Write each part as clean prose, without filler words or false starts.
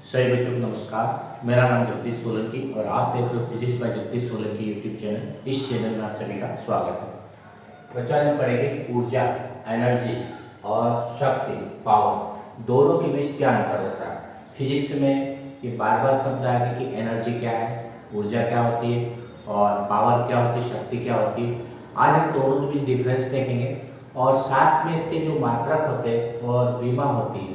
सभी बच्चों को नमस्कार। मेरा नाम जगदीश सोलंकी और आप देख रहे हो physics bye Jagdish Solanki YouTube channel. इस चैनल में आप सभी का स्वागत है। बच्चा हम पढ़ेंगे ऊर्जा, एनर्जी और शक्ति, पावर, दोनों के बीच क्या अंतर होता है। फिजिक्स में ये बार बार शब्द आएगा कि एनर्जी क्या है, ऊर्जा क्या होती है और पावर क्या होती है, शक्ति क्या होती है। आज हम दोनों के बीच डिफरेंस देखेंगे और साथ में इसके जो मात्रक होते हैं और विमा होती है,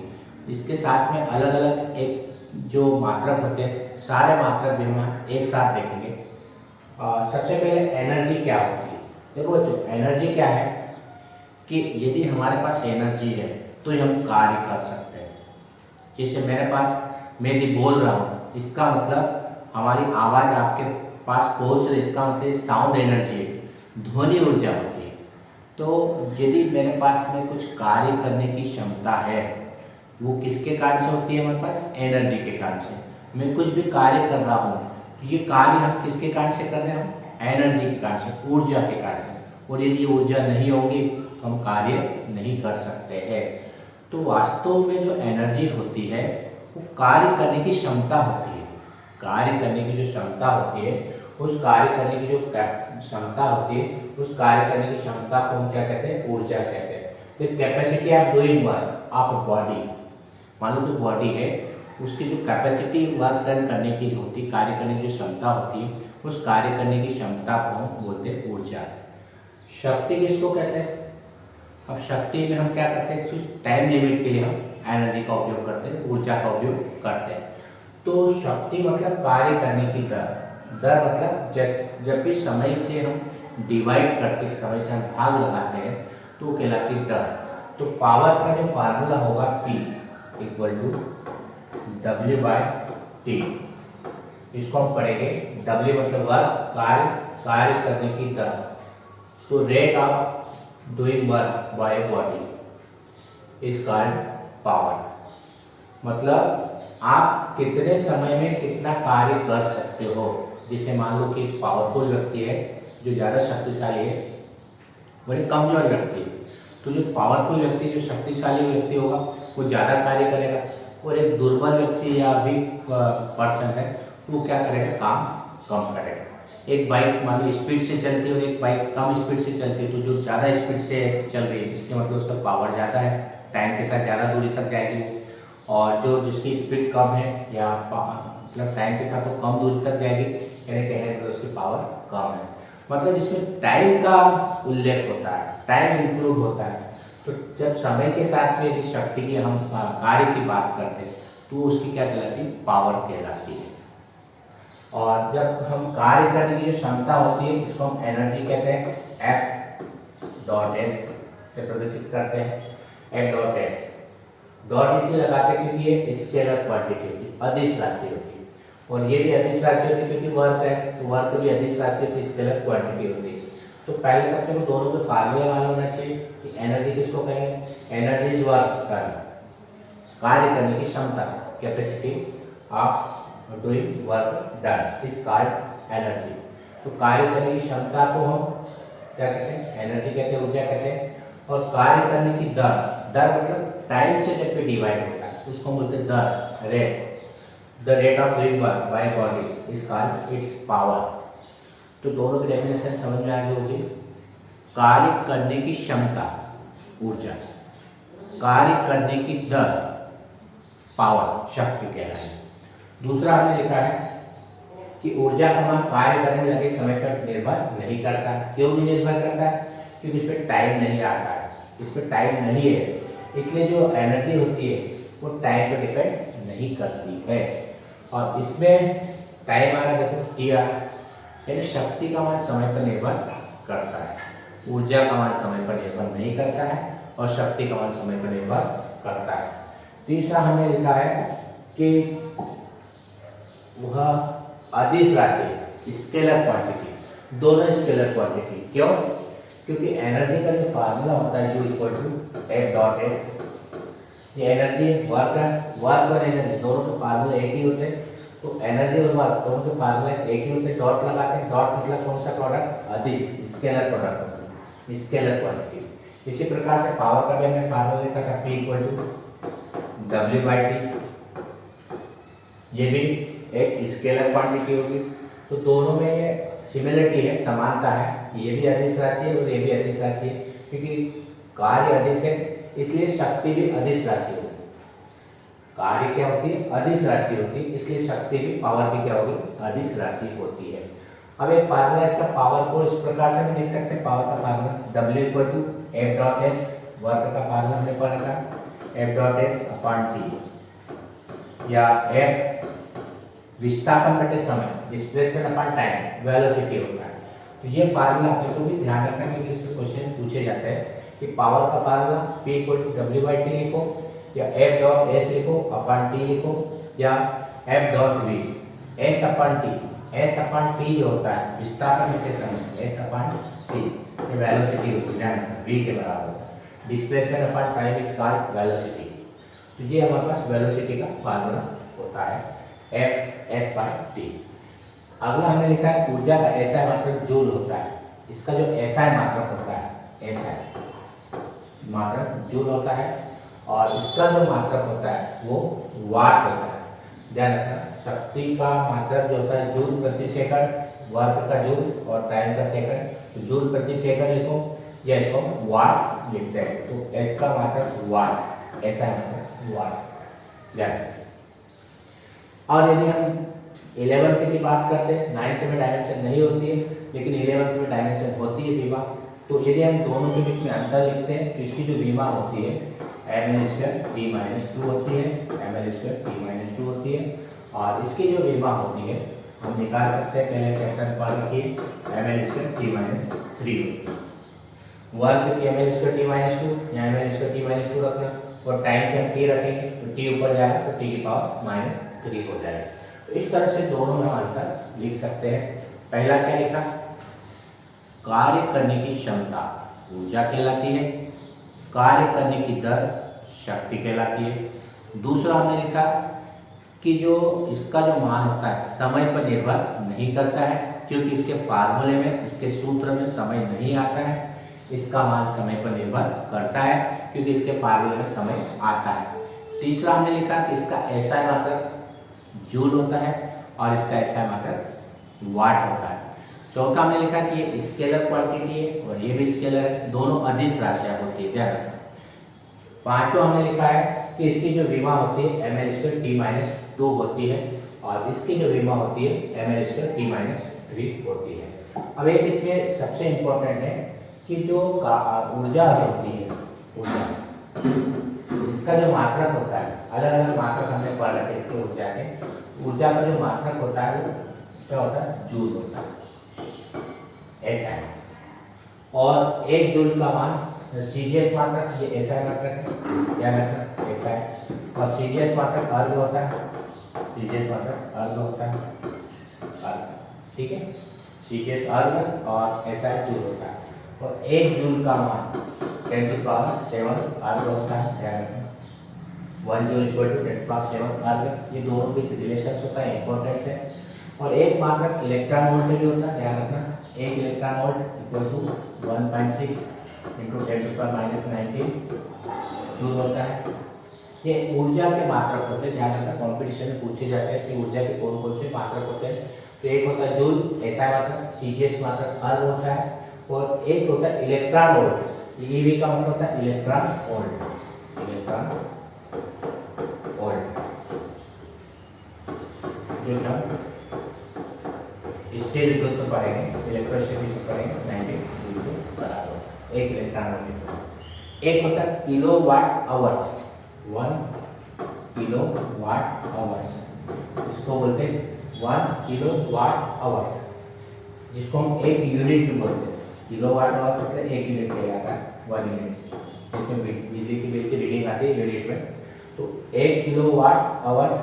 इसके साथ में अलग अलग एक जो मात्रक होते हैं, सारे मात्रक भी हम एक साथ देखेंगे। सबसे पहले एनर्जी क्या होती है। देखो बच्चों, एनर्जी क्या है कि यदि हमारे पास एनर्जी है तो ही हम कार्य कर सकते हैं। जैसे मेरे पास, मैं यदि बोल रहा हूँ, इसका मतलब हमारी आवाज़ आपके पास पहुँच रही, इसका मतलब साउंड एनर्जी है, ध्वनि ऊर्जा होती है। तो यदि मेरे पास में कुछ कार्य करने की क्षमता है, वो किसके कारण से होती है, हमारे पास एनर्जी के कारण से। मैं कुछ भी कार्य कर रहा हूँ तो ये कार्य हम किसके कारण से कर रहे हैं, हम एनर्जी के कारण से, ऊर्जा के कारण से। और यदि ऊर्जा नहीं होगी तो हम कार्य नहीं कर सकते हैं। तो वास्तव में जो एनर्जी होती है वो कार्य करने की क्षमता होती है। कार्य करने की जो क्षमता होती है, उस कार्य करने की जो क्षमता होती है, उस कार्य करने की क्षमता को हम क्या कहते हैं, ऊर्जा कहते हैं। तो capacity of doing work of body, मान लो जो बॉडी है उसकी जो कैपेसिटी वर्क डन करने की होती, कार्य करने की जो क्षमता होती है, उस कार्य करने की क्षमता को हम बोलते हैं ऊर्जा। शक्ति किसको कहते हैं। अब शक्ति में हम क्या करते हैं, कुछ टाइम लिमिट के लिए हम एनर्जी का उपयोग करते हैं, ऊर्जा का उपयोग करते हैं। तो शक्ति मतलब कार्य करने की दर, दर मतलब जब भी समय से हम डिवाइड करते हैं, समय से हम भाग लगाते हैं तो वो कहलाती दर। तो पावर का जो फार्मूला होगा P इक्वल टू W/T। इसको हम पढ़ेंगे। W मतलब वर्क, कार्य करने की दर। तो rate of doing work by body is called power. मतलब आप कितने समय में कितना कार्य कर सकते हो। जैसे मान लो कि पावरफुल व्यक्ति है जो ज़्यादा शक्तिशाली है, वही कमजोर व्यक्ति है। तो जो पावरफुल व्यक्ति, जो शक्तिशाली व्यक्ति होगा, वो ज़्यादा कार्य करेगा। और एक दुर्बल व्यक्ति या वीक पर्सन है तो वो क्या करेगा, काम कम करेगा। एक बाइक मान लो स्पीड से चलती है और एक बाइक कम स्पीड से चलती है, तो जो ज़्यादा स्पीड से चल रही है इसके मतलब उसका पावर ज़्यादा है, टाइम के साथ ज़्यादा दूरी तक जाएगी। और जो जिसकी स्पीड कम है या मतलब टाइम के साथ वो कम दूरी तक जाएगी, यानी कहने का उसकी पावर कम है। मतलब जिसमें टाइम का उल्लेख होता है, टाइम इंक्लूड होता है। तो जब समय के साथ में यदि शक्ति की हम कार्य की बात करते हैं तो उसकी क्या कहलाती है, पावर कहलाती है। और जब हम कार्य करने की जो क्षमता होती है उसको हम एनर्जी कहते हैं। F.S से प्रदर्शित करते हैं। F.S डॉट इसलिए लगाते हैं क्योंकि ये स्केलर क्वांटिटी होती है, अदिश राशि होती है। और ये भी अदिश राशि होती है क्योंकि वर्क है, तो वर्क भी अदिश राशि होती है, स्केलर क्वांटिटी होती है। तो पहले तक तो दोनों के फार्मूला मालूम होना चाहिए कि एनर्जी किसको कहेंगे, एनर्जी इज वर्क डन, कार्य करने की क्षमता, capacity of doing work done is called energy. तो कार्य करने की क्षमता को हम क्या कहते हैं, एनर्जी कहते हैं, ऊर्जा कहते हैं। और कार्य करने की दर, दर मतलब टाइम से जब भी डिवाइड होता है उसको हम बोलते हैं दर, rate. The rate of doing work by body is called its power. तो दोनों की डेफिनेशन समझ में आ गई होगी। कार्य करने की क्षमता ऊर्जा, कार्य करने की दर पावर, शक्ति कहलाएगी। दूसरा हमने लिखा है कि ऊर्जा का मान कार्य करने में लगे समय पर निर्भर नहीं करता। क्यों नहीं निर्भर करता है, क्योंकि इस पर टाइम नहीं आता है, इस पर टाइम नहीं है, इसलिए जो एनर्जी होती है वो टाइम पर डिपेंड नहीं करती है। और इसमें टाइम आ रहा है, देखो टी आ, यानी शक्ति का मान समय पर निर्भर करता है, ऊर्जा का मान समय पर निर्भर नहीं करता है और शक्ति का मान समय पर निर्भर करता है। तीसरा हमने लिखा है कि वह अदिश राशि, स्केलर क्वांटिटी, दोनों स्केलर क्वांटिटी। क्यों, क्योंकि एनर्जी का जो फार्मूला होता है U इक्वल टू F.S, ये एनर्जी वर्क और एनर्जी दोनों के फार्मूले एक ही होते हैं। तो एनर्जी और वर्क दोनों के फार्मूले एक ही होते हैं, डॉट लगाते हैं। डॉट मतलब कौन सा प्रोडक्ट, अदिश, स्केलर प्रोडक्ट होता है, स्केलर क्वांटिटी। इसी प्रकार से पावर का भी हमने फार्मूला लिखा था P इक्वल टू W/T। ये भी एक स्केलर क्वांटिटी होगी। तो दोनों में ये सिमिलरिटी है, समानता है। ये भी अदिश राशि है और ये भी अदिश राशि है, क्योंकि कार्य अदिश है इसलिए शक्ति भी अदिश राशि होगी। कार्य क्या होती है? अदिश राशि होती है, इसलिए शक्ति भी, पावर भी क्या होगी? अदिश राशि होती है। अब एक फार्मूला इसका पावर को इस प्रकार से हम लिख सकते हैं। पावर का फार्मूला W = F.S, वर्क का फार्मूला हमने पढ़ा था, F.S/T, या F विस्थापन बटे समय, डिस्प्लेसमेंट अपॉन टाइम, वेलोसिटी होता है। तो ये फार्मूला आपको को भी ध्यान रखना है, क्योंकि इस पे क्वेश्चन पूछे जाते हैं कि पावर का फार्मूला P = W/T लिखो, या F.S लिखो, अपॉन T लिखो, या F.V। S/T जो होता है विस्थापन बटे समय, S/T ये वेलोसिटी होती है, V के बराबर होता है। Displacement upon time is called velocity. तो ये हमारे पास वेलोसिटी का फार्मूला होता है, F/S/T। अगला हमने लिखा है ऊर्जा का SI मात्रक जूल होता है। इसका जो SI मात्रक होता है, SI मात्रक जूल होता है, और इसका जो मात्रक होता है वो वाट होता है। ध्यान रखना, शक्ति का मात्रक जो होता है जूल प्रति सेकंड, वर्क का जूल और टाइम का सेकंड। तो जूल प्रति सेकंड लिखो, या इसको वाट लिखते हैं। तो S का मात्रक वाट, SI मात्रक वाट। ध्यान, और यदि हम 11th की बात करते हैं, 9th में डायमेंशन नहीं होती है, लेकिन 11th में डायमेंशन होती है विमा। तो यदि हम दोनों के बीच में अंतर लिखते हैं, तो इसकी जो विमा होती है ml²T-2 होती है, ml²T-2 होती है, और इसकी जो विमा होती है हम निकाल सकते हैं। पहले चैप्टर पढ़ रखिए, ml²T-3 होती है। वर्क की ml²T-2 या ml²T-2 रखना, और टाइम के हम T रखेंगे, तो T ऊपर जाएगा तो T⁻³ हो जाएगा। तो इस तरह से दोनों में अंतर लिख सकते हैं। पहला क्या लिखा? कार्य करने की क्षमता ऊर्जा कहलाती है, कार्य करने की दर शक्ति कहलाती है। दूसरा हमने लिखा कि जो इसका जो मान होता है समय पर निर्भर नहीं करता है, क्योंकि इसके फार्मूले में, इसके सूत्र में समय नहीं आता है। इसका मान समय पर निर्भर करता है, क्योंकि इसके फार्मूले में समय आता है। तीसरा हमने लिखा कि इसका SI मात्रक जूल होता है, और इसका SI मात्रक वाट होता है। चौथा हमने लिखा कि ये स्केलर क्वांटिटी है और ये भी स्केलर है, दोनों अदिश राशियां होती है। ध्यान रखना। पांचों हमने लिखा है कि इसकी जो विमा होती है ml²T-2 होती है, और इसकी जो विमा होती है ml²T-3 होती है। अब एक इसमें सबसे इम्पोर्टेंट है कि जो ऊर्जा होती है, ऊर्जा, इसका जो मात्रक होता है, अलग अलग मात्रक हमने पढ़ रखे इसके ऊर्जा के। ऊर्जा का जो मात्रक होता है वो क्या होता है? जूल होता है, SI। और एक जूल का मान CGS मात्रक, ये SI मात्रक है, ध्यान रखना SI। और CGS मात्रक अर्ध होता है, CGS मात्रक अर्ध होता है, अर्ध, ठीक है। CGS अर्ध और SI जूल होता है। और एक जूल का मान 10⁻7 अर्ध होता है, ध्यान रखना। 1 जूल = 10⁻7 अर्ध। ये दोनों बीच रिलेशन होता है, इंपॉर्टेंस है। और एक मात्रक इलेक्ट्रॉन वोल्ट भी होता है, ध्यान रखना। एक इलेक्ट्रॉन वोल्ट = 1.6 × 10⁻19 जूल होता है। ये ऊर्जा के मात्रक होते हैं, ध्यान रखना। कॉम्पिटिशन में पूछे जाते हैं कि ऊर्जा के कौन कौन से मात्रक होते हैं। तो एक होता है जूल, SI मात्रक, CGS मात्रक अर्ध होता है, और एक होता है इलेक्ट्रॉन वोल्ट। EV का मतलब होता है इलेक्ट्रॉन वोल्ट, इलेक्ट्रॉन वोल्ट, जो हम स्टील विद्युत में पढ़ेंगे, इलेक्ट्रिसिटी में पढ़ेंगे, 90 जूल के बराबर एक इलेक्ट्रॉन वोल्ट। एक होता है किलोवाट आवर्स, 1 किलोवाट आवर्स, इसको बोलते हैं 1 किलोवाट आवर्स, जिसको हम एक यूनिट में बोलते हैं। किलोवाट आवर मतलब एक यूनिट कहलाता है, 1 यूनिट। इसमें बिजली की बिल की रीडिंग आती है यूनिट में। तो 1 किलोवाट आवर्स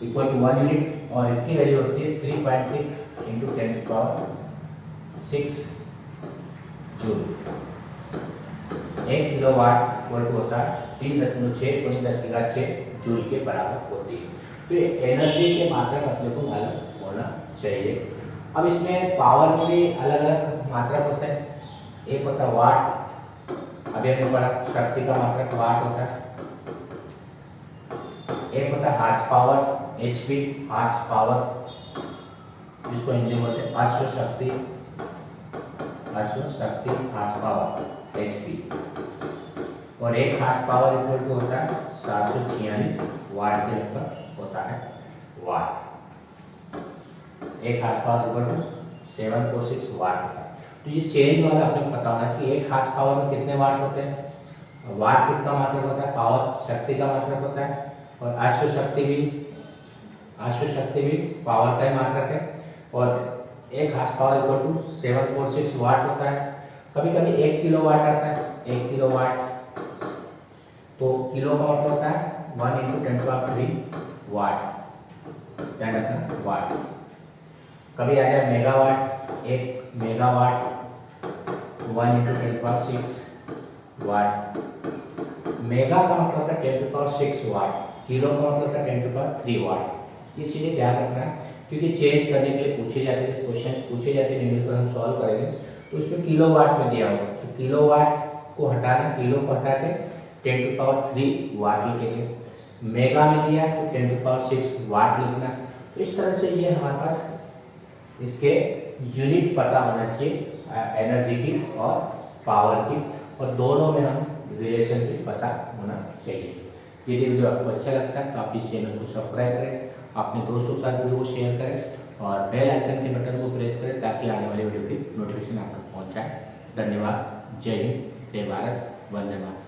= 1 यूनिट, और इसकी वैल्यू होती है 3.6 × 10⁻6 जूल। 1 किलोवाट वोल्ट होता है 3.6 × 10⁻6 जूल के बराबर होती है। तो ये एनर्जी के मात्रक अपने को मालूम होना चाहिए। अब इसमें पावर में भी अलग अलग मात्रक होते हैं। एक होता है वाट, अभी हमने पढ़ा शक्ति का मात्रक वाट होता है। एक होता है horsepower, HP horsepower, जिसको हिंदी में बोलते हैं अश्वशक्ति हार्स पावर HP। और एक हार्स पावर इक्वल टू होता है 746 वाट के लगभग होता है वाट। एक हार्स पावर इक्वल टू 746 वाट होता है। तो ये चेंज वाला हमें पता होना चाहिए एक हार्स पावर में कितने वाट होते हैं। वाट किसका मात्रक होता है, पावर शक्ति का मात्रक होता है। और अश्वशक्ति भी पावर का ही मात्रक है। और एक हार्स पावर इक्वल टू 746 वाट होता है। कभी कभी 1 किलो वाट आता है, 1 किलो वाट, तो किलो का मतलब होता है 1 × 10³ वाट, ध्यान रखना वाट। कभी आ जाए मेगावाट, 1 मेगावाट 1 × 10⁶ वाट। मेगा का मतलब है 10⁶ वाट, किलो का मतलब है 10⁵ वाट। ये चीज़ें ध्यान रखना है, क्योंकि चेंज करने के लिए पूछे जाते हैं, क्वेश्चन पूछे जाते हैं, इंग्लिश में हम सॉल्व करेंगे तो इसमें किलो वाट में दिया होगा, तो किलो वाट को हटाना, किलो को हटा के 10⁵ वाट लिखेंगे। मेगा में दिया तो 10⁶ वाट लिखना। तो इस तरह से ये हमारे पास इसके यूनिट पता होना चाहिए एनर्जी की और पावर की, और दोनों में हम रिलेशन भी पता होना चाहिए। यदि वीडियो आपको अच्छा लगता है तो आप इस चैनल को सब्सक्राइब करें, अपने दोस्तों के साथ वीडियो को शेयर करें और बेल आइकन के बटन को प्रेस करें ताकि आने वाली वीडियो की नोटिफिकेशन आपको पहुंच जाए। धन्यवाद। जय हिंद, जय भारत, वंदे मातरम।